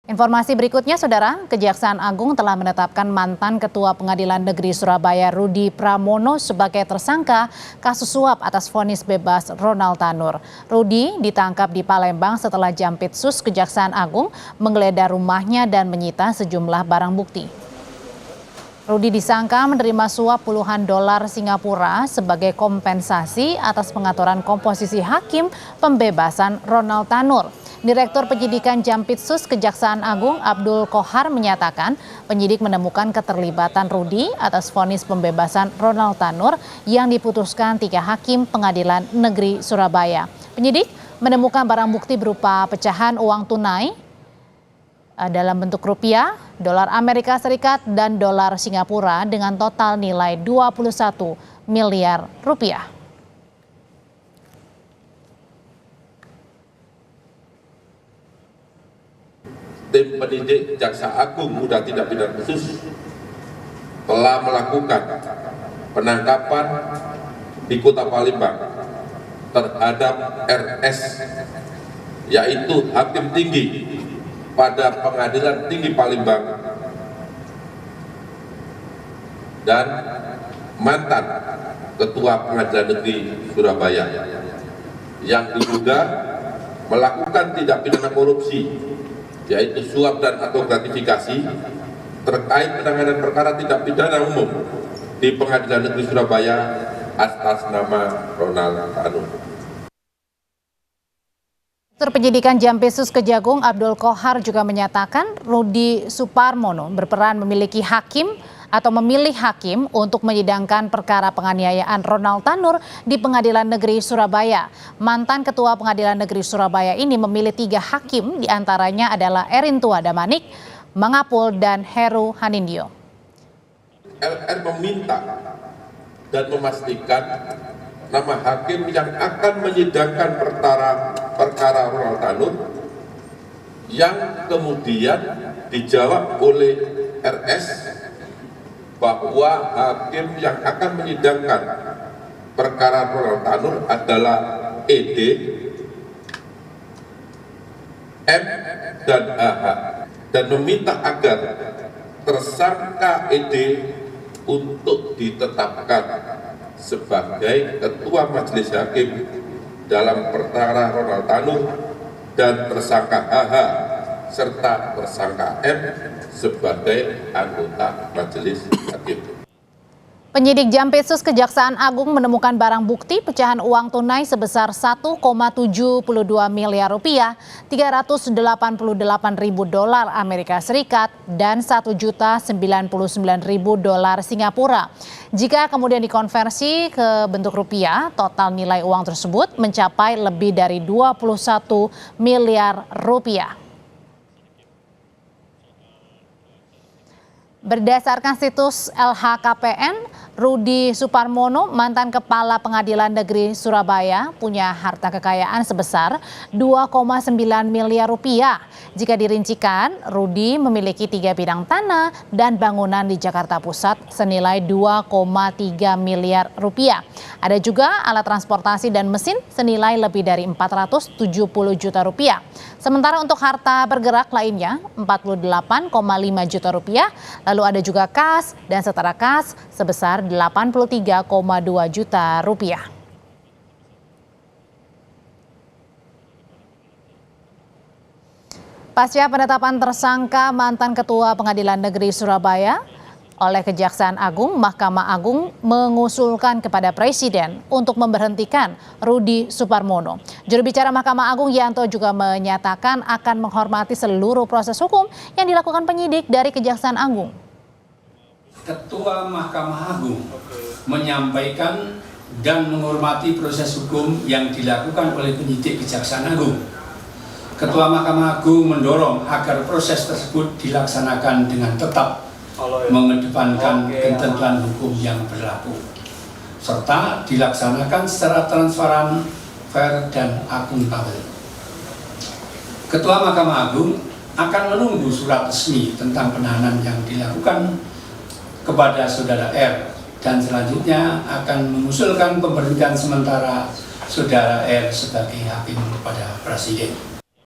Informasi berikutnya, Saudara, Kejaksaan Agung telah menetapkan mantan Ketua Pengadilan Negeri Surabaya Rudi Pramono sebagai tersangka kasus suap atas vonis bebas Ronald Tanur. Rudi ditangkap di Palembang setelah Jampitsus Kejaksaan Agung menggeledah rumahnya dan menyita sejumlah barang bukti. Rudi disangka menerima suap puluhan dolar Singapura sebagai kompensasi atas pengaturan komposisi hakim pembebasan Ronald Tanur. Direktur Penyidikan Jampitsus Kejaksaan Agung Abdul Kohar menyatakan penyidik menemukan keterlibatan Rudi atas vonis pembebasan Ronald Tanur yang diputuskan 3 hakim Pengadilan Negeri Surabaya. Penyidik menemukan barang bukti berupa pecahan uang tunai dalam bentuk rupiah, dolar Amerika Serikat, dan dolar Singapura dengan total nilai 21 miliar rupiah. Tim penyidik Jaksa Agung Muda Tindak Pidana Khusus telah melakukan penangkapan di Kota Palembang terhadap RS, yaitu Hakim Tinggi pada Pengadilan Tinggi Palembang dan mantan Ketua Pengadilan Negeri Surabaya yang diduga melakukan tindak pidana korupsi, yaitu suap dan atau gratifikasi terkait penanganan perkara tindak pidana umum di Pengadilan Negeri Surabaya atas nama Ronald Tanur. Direktur Penyidikan Jampitsus Kejagung Abdul Kohar juga menyatakan Rudi Suparmono berperan memiliki hakim atau memilih hakim untuk menyidangkan perkara penganiayaan Ronald Tanur di Pengadilan Negeri Surabaya. Mantan Ketua Pengadilan Negeri Surabaya ini memilih 3 hakim, diantaranya adalah Erintua Damanik, Mangapul, dan Heru Hanindyo. LR meminta dan memastikan nama hakim yang akan menyidangkan perkara Ronald Tanur yang kemudian dijawab oleh RS bahwa hakim yang akan menyidangkan perkara Ronald Tanur adalah ED, M, dan AH, dan meminta agar tersangka ED untuk ditetapkan sebagai Ketua Majelis Hakim dalam perkara Ronald Tanur dan tersangka AH serta tersangka M sebagai anggota Majelis Hakim. Penyidik Jampitsus Kejaksaan Agung menemukan barang bukti pecahan uang tunai sebesar 1,72 miliar rupiah, 388.000 dolar Amerika Serikat, dan 1.099.000 dolar Singapura. Jika kemudian dikonversi ke bentuk rupiah, total nilai uang tersebut mencapai lebih dari 21 miliar rupiah. Berdasarkan situs LHKPN, Rudi Suparmono, mantan Kepala Pengadilan Negeri Surabaya, punya harta kekayaan sebesar 2,9 miliar rupiah. Jika dirincikan, Rudi memiliki 3 bidang tanah dan bangunan di Jakarta Pusat senilai 2,3 miliar rupiah. Ada juga alat transportasi dan mesin senilai lebih dari 470 juta rupiah. Sementara untuk harta bergerak lainnya 48,5 juta rupiah, lalu ada juga kas dan setara kas sebesar 83,2 juta rupiah. Pasca penetapan tersangka mantan Ketua Pengadilan Negeri Surabaya oleh Kejaksaan Agung, Mahkamah Agung mengusulkan kepada Presiden untuk memberhentikan Rudi Suparmono. Juru bicara Mahkamah Agung Yanto juga menyatakan akan menghormati seluruh proses hukum yang dilakukan penyidik dari Kejaksaan Agung. Ketua Mahkamah Agung menyampaikan dan menghormati proses hukum yang dilakukan oleh penyidik Kejaksaan Agung. Ketua Mahkamah Agung mendorong agar proses tersebut dilaksanakan dengan tetap mengedepankan ketentuan hukum yang berlaku, serta dilaksanakan secara transparan, fair, dan akuntabel. Ketua Mahkamah Agung akan menunggu surat resmi tentang penahanan yang dilakukan kepada Saudara R dan selanjutnya akan mengusulkan pemberhentian sementara Saudara R sebagai hakim kepada Presiden.